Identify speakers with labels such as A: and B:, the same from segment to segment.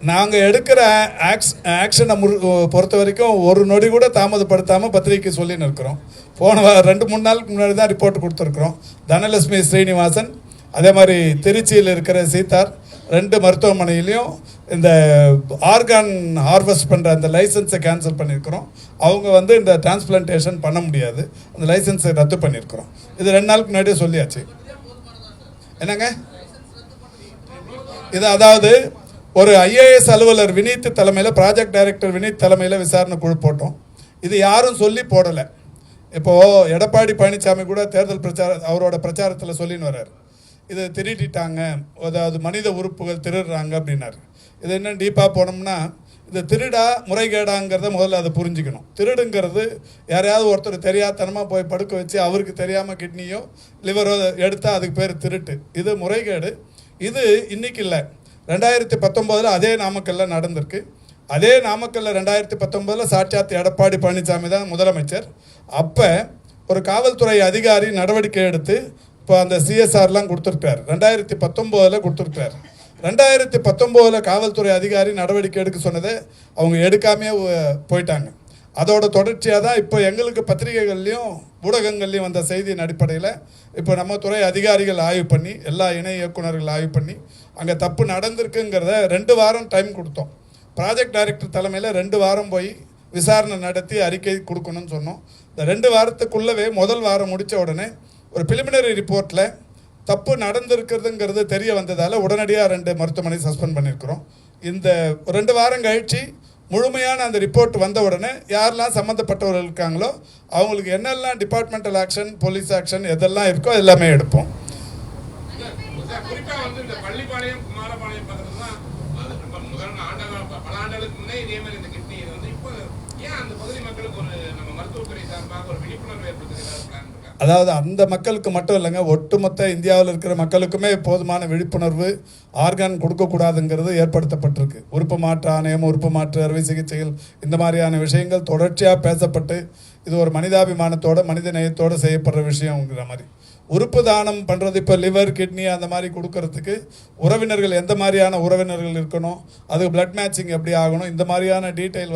A: நாங்கள் எடுக்கிற ஆக்ஷனை பொறுத்த வரைக்கும் ஒரு நொடி கூட தாமதப்படுத்தாமல் பத்திரிகைக்கு சொல்லின்னு இருக்கிறோம். போன 2-3 நாளுக்கு முன்னாடி தான் ரிப்போர்ட் கொடுத்துருக்குறோம். தனலட்சுமி ஸ்ரீனிவாசன், அதே மாதிரி திருச்சியில் இருக்கிற சீதார் 2 மருத்துவமனையிலையும் இந்த ஆர்கான் ஹார்வெஸ்ட் பண்ணுற அந்த லைசன்ஸை கேன்சல் பண்ணியிருக்கிறோம். அவங்க இந்த டிரான்ஸ்பிளான்டேஷன் பண்ண முடியாது, அந்த லைசன்ஸை ரத்து பண்ணியிருக்கிறோம். இது 2 நாளுக்கு முன்னாடியே சொல்லியாச்சு. என்னங்க இது? அதாவது ஒரு ஐஏஎஸ் அலுவலர் வினீத் தலைமையில், ப்ராஜெக்ட் டைரக்டர் வினீத் தலைமையில் விசாரணை குழு போட்டோம். இது யாரும் சொல்லி போடலை. இப்போது எடப்பாடி பழனிசாமி கூட தேர்தல் அவரோட பிரச்சாரத்தில் சொல்லின்னு வர்றார், இது திருட்டிட்டாங்க, அதாவது மனித உறுப்புகள் திருடுறாங்க அப்படின்னாரு. இது என்ன டீப்பாக போனோம்னா, இது திருடா முறைகேடாங்கிறத முதல்ல அதை புரிஞ்சுக்கணும். திருடுங்கிறது யாரையாவது ஒருத்தர் தெரியாதனமாக போய் படுக்க வச்சு அவருக்கு தெரியாமல் கிட்னியோ லிவரோ எடுத்தால் அதுக்கு பேர் திருட்டு. இது முறைகேடு. இது இன்னைக்கு இல்லை, 2019 அதே நாமக்கல்ல நடந்திருக்கு. அதே நாமக்கல்ல 2019 சாட்சாத் எடப்பாடி பழனிசாமி தான் முதலமைச்சர். அப்போ ஒரு காவல்துறை அதிகாரி நடவடிக்கை எடுத்து இப்போ அந்த சிஎஸ்ஆர்லாம் கொடுத்துருக்கார். 2019 கொடுத்துருக்கார். 2019 காவல்துறை அதிகாரி நடவடிக்கை எடுக்க சொன்னதை அவங்க எடுக்காமே போயிட்டாங்க. அதோட தொடர்ச்சியாக தான் இப்போ எங்களுக்கு பத்திரிகைகள்லையும் ஊடகங்கள்லையும் வந்த செய்தியின் அடிப்படையில் இப்போ நம்ம துறை அதிகாரிகள் ஆய்வு பண்ணி, எல்லா இணை இயக்குநர்கள் ஆய்வு பண்ணி அங்கே தப்பு நடந்திருக்குங்கிறத 2 வாரம் டைம் கொடுத்தோம். ப்ராஜெக்ட் டைரக்டர் தலைமையில் 2 வாரம் போய் விசாரணை நடத்தி அறிக்கை கொடுக்கணும்னு சொன்னோம். இந்த 2 வாரத்துக்குள்ளவே முதல் வாரம் முடித்த உடனே ஒரு பிலிமினரி ரிப்போர்ட்டில் தப்பு நடந்திருக்கிறதுங்கிறது தெரிய வந்ததால் உடனடியாக 2 மருத்துவமனை சஸ்பெண்ட் பண்ணியிருக்கிறோம். இந்த 2 வாரம் கழித்து முழுமையான அந்த ரிப்போர்ட் வந்த உடனே யாரெல்லாம் சம்மந்தப்பட்டவர்கள் இருக்காங்களோ அவங்களுக்கு என்னெல்லாம் டிபார்ட்மெண்டல் ஆக்ஷன், போலீஸ் ஆக்ஷன் எதெல்லாம் இருக்கோ எல்லாமே எடுப்போம். அதாவது அந்த மக்களுக்கு மட்டும் இல்லைங்க, ஒட்டுமொத்த இந்தியாவில் இருக்கிற மக்களுக்குமே போதுமான விழிப்புணர்வு ஆர்கான் கொடுக்கக்கூடாதுங்கிறது ஏற்படுத்தப்பட்டிருக்கு. உறுப்பு மாற்று ஆணையம், உறுப்பு மாற்று அறுவை சிகிச்சைகள், இந்த மாதிரியான விஷயங்கள் தொடர்ச்சியாக பேசப்பட்டு இது ஒரு மனிதாபிமானத்தோட மனித நேயத்தோடு செய்யப்படுற விஷயங்கிற மாதிரி. உறுப்பு தானம் பண்ணுறது, இப்போ லிவர், கிட்னி அந்த மாதிரி கொடுக்கறதுக்கு உறவினர்கள் எந்த மாதிரியான உறவினர்கள் இருக்கணும், அதுக்கு பிளட் மேட்சிங் எப்படி ஆகணும், இந்த மாதிரியான டீட்டெயில்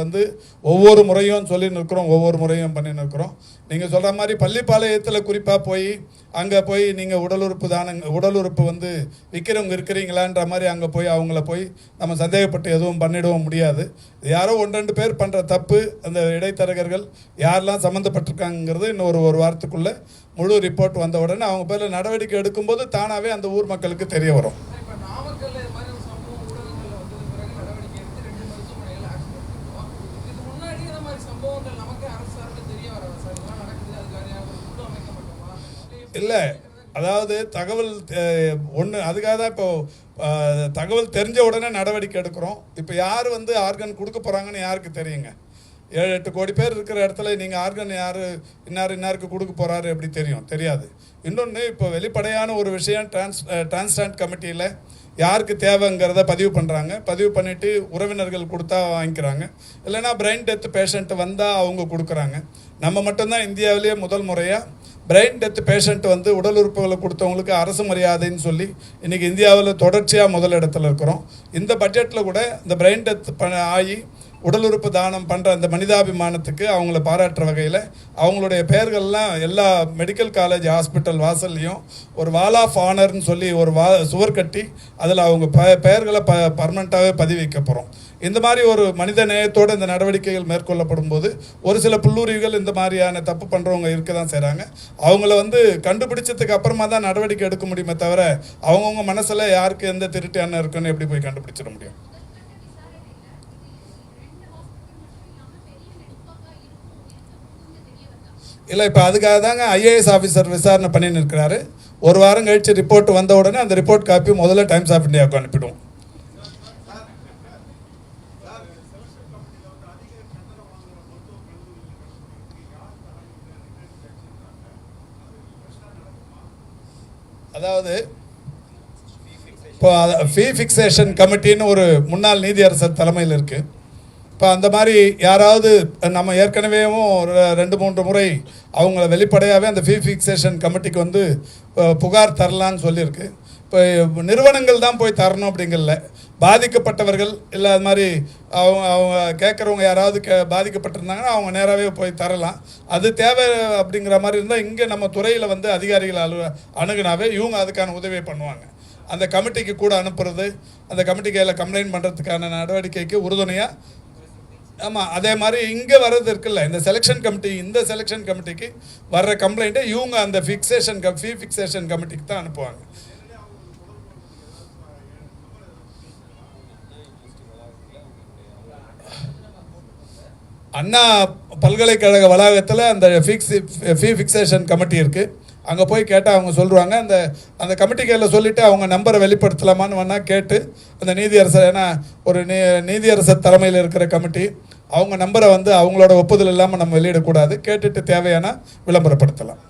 A: ஒவ்வொரு முறையும் சொல்லின்னு இருக்கிறோம், ஒவ்வொரு முறையும் பண்ணின்னு இருக்கிறோம். நீங்கள் சொல்கிற மாதிரி பள்ளிப்பாளையத்தில் குறிப்பாக போய் அங்கே போய் நீங்கள் உடல் உறுப்பு விற்கிறவங்க இருக்கிறீங்களான்ற மாதிரி அங்கே போய் அவங்கள போய் நம்ம சந்தேகப்பட்டு எதுவும் பண்ணிடவும் முடியாது. யாரோ 1-2 பேர் பண்ணுற தப்பு, அந்த இடைத்தரகர்கள் யாரெல்லாம் சம்மந்தப்பட்டிருக்காங்கிறது இன்னும் ஒரு வாரத்துக்குள்ளே முழு ரிப்போர்ட் வந்த உடனே அவங்க பேரில் நடவடிக்கை எடுக்கும்போது தானாகவே அந்த ஊர் மக்களுக்கு தெரிய வரும். இல்லை, அதாவது தகவல் அதுக்காக தான் இப்போ தகவல் தெரிஞ்ச உடனே நடவடிக்கை எடுக்கிறோம். இப்போ யார் ஆர்கன் கொடுக்க போகிறாங்கன்னு யாருக்கு தெரியுங்க? 7-8 கோடி பேர் இருக்கிற இடத்துல நீங்கள் ஆர்கன் யார் இன்னாருக்கு கொடுக்க போகிறாரு எப்படி தெரியாது. இன்னொன்று, இப்போ வெளிப்படையான ஒரு விஷயம், டிரான்ஸ்பிளான்ட் கமிட்டியில் யாருக்கு தேவைங்கிறத பதிவு பண்ணுறாங்க. பதிவு பண்ணிவிட்டு உறவினர்கள் கொடுத்தா வாங்கிக்கிறாங்க, இல்லைனா பிரெயின் டெத் பேஷண்ட் வந்தால் அவங்க கொடுக்குறாங்க. நம்ம மட்டும்தான் இந்தியாவிலேயே முதல் முறையாக பிரெயின் டெத் பேஷண்ட் உடல் உறுப்புகளை கொடுத்தவங்களுக்கு அரசு மரியாதைன்னு சொல்லி இன்றைக்கி இந்தியாவில் தொடர்ச்சியாக முதல் இடத்துல இருக்கிறோம். இந்த பட்ஜெட்டில் கூட இந்த பிரெயின் டெத் ஆகி உடல் உறுப்பு தானம் பண்ணுற அந்த மனிதாபிமானத்துக்கு அவங்கள பாராட்டுற வகையில் அவங்களுடைய பெயர்கள்லாம் எல்லா மெடிக்கல் காலேஜ் ஹாஸ்பிட்டல் வாசல்லையும் ஒரு வால் ஆஃப் ஆனர்னு சொல்லி ஒரு சுவர் கட்டி அதில் அவங்க பெயர்களை பர்மனெண்ட்டாகவே பதிவு வைக்க போகிறோம். இந்த மாதிரி ஒரு மனித நேயத்தோடு இந்த நடவடிக்கைகள் மேற்கொள்ளப்படும் போது ஒரு சில புல்லுரிகள் இந்த மாதிரியான தப்பு பண்ணுறவங்க இருக்க தான் செய்கிறாங்க. அவங்கள கண்டுபிடிச்சதுக்கு அப்புறமா தான் நடவடிக்கை எடுக்க முடியுமே தவிர அவங்கவுங்க மனசில் யாருக்கு எந்த திருட்டு இருக்குன்னு எப்படி போய் கண்டுபிடிச்சிட முடியும்? இல்லை, இப்போ அதுக்காக தாங்க ஐஏஎஸ் ஆஃபீஸர் விசாரணை பண்ணின்னு இருக்கிறாரு. ஒரு வாரம் கழித்து ரிப்போர்ட் வந்த உடனே அந்த ரிப்போர்ட் காப்பி முதல்ல டைம்ஸ் ஆஃப் இந்தியாவுக்கு அனுப்பிடுவோம். அதாவது இப்போ ஃபீ ஃபிக்ஸேஷன் கமிட்டின்னு ஒரு முன்னாள் நீதியரசர் தலைமையில் இருக்குது. இப்போ அந்த மாதிரி யாராவது நம்ம ஏற்கனவேவும் ஒரு 2-3 முறை அவங்கள வெளிப்படையாகவே அந்த ஃபீ ஃபிக்ஸேஷன் கமிட்டிக்கு புகார் தரலான்னு சொல்லியிருக்கு. இப்போ நிறுவனங்கள் தான் போய் தரணும் அப்படிங்கல, பாதிக்கப்பட்டவர்கள் இல்லை அது மாதிரி அவங்க கேட்குறவங்க யாராவது பாதிக்கப்பட்டிருந்தாங்கன்னா அவங்க நேராகவே போய் தரலாம். அது தேவை அப்படிங்கிற மாதிரி இருந்தால் இங்கே நம்ம துறையில் வந்து அதிகாரிகள் அணுகுனாவே இவங்க அதுக்கான உதவியை பண்ணுவாங்க. அந்த கமிட்டிக்கு கூட அனுப்புறது, அந்த கமிட்டி கையில் கம்ப்ளைண்ட் பண்ணுறதுக்கான நடவடிக்கைக்கு உறுதுணையாக. ஆமாம், அதே மாதிரி இங்கே வர்றது இருக்குல்ல, இந்த செலெக்ஷன் கமிட்டிக்கு வர்ற கம்ப்ளைண்ட்டை இவங்க அந்த ஃபீ ஃபிக்ஸேஷன் கமிட்டிக்கு தான் அனுப்புவாங்க. அண்ணா பல்கலைக்கழக வளாகத்தில் அந்த ஃபீ ஃபிக்ஸேஷன் கமிட்டி இருக்குது. அங்கே போய் கேட்டால் அவங்க சொல்லுவாங்க. அந்த கமிட்டி கையில் சொல்லிவிட்டு அவங்க நம்பரை வெளிப்படுத்தலாமான்னு வேணால் கேட்டு அந்த நீதியரசர், ஏன்னா ஒரு நீதியரசர் தலைமையில் இருக்கிற கமிட்டி, அவங்க நம்பரை வந்து அவங்களோட ஒப்புதல் இல்லாமல் நம்ம வெளியிடக்கூடாது, கேட்டுட்டு தேவையான விளம்பரப்படுத்தலாம்.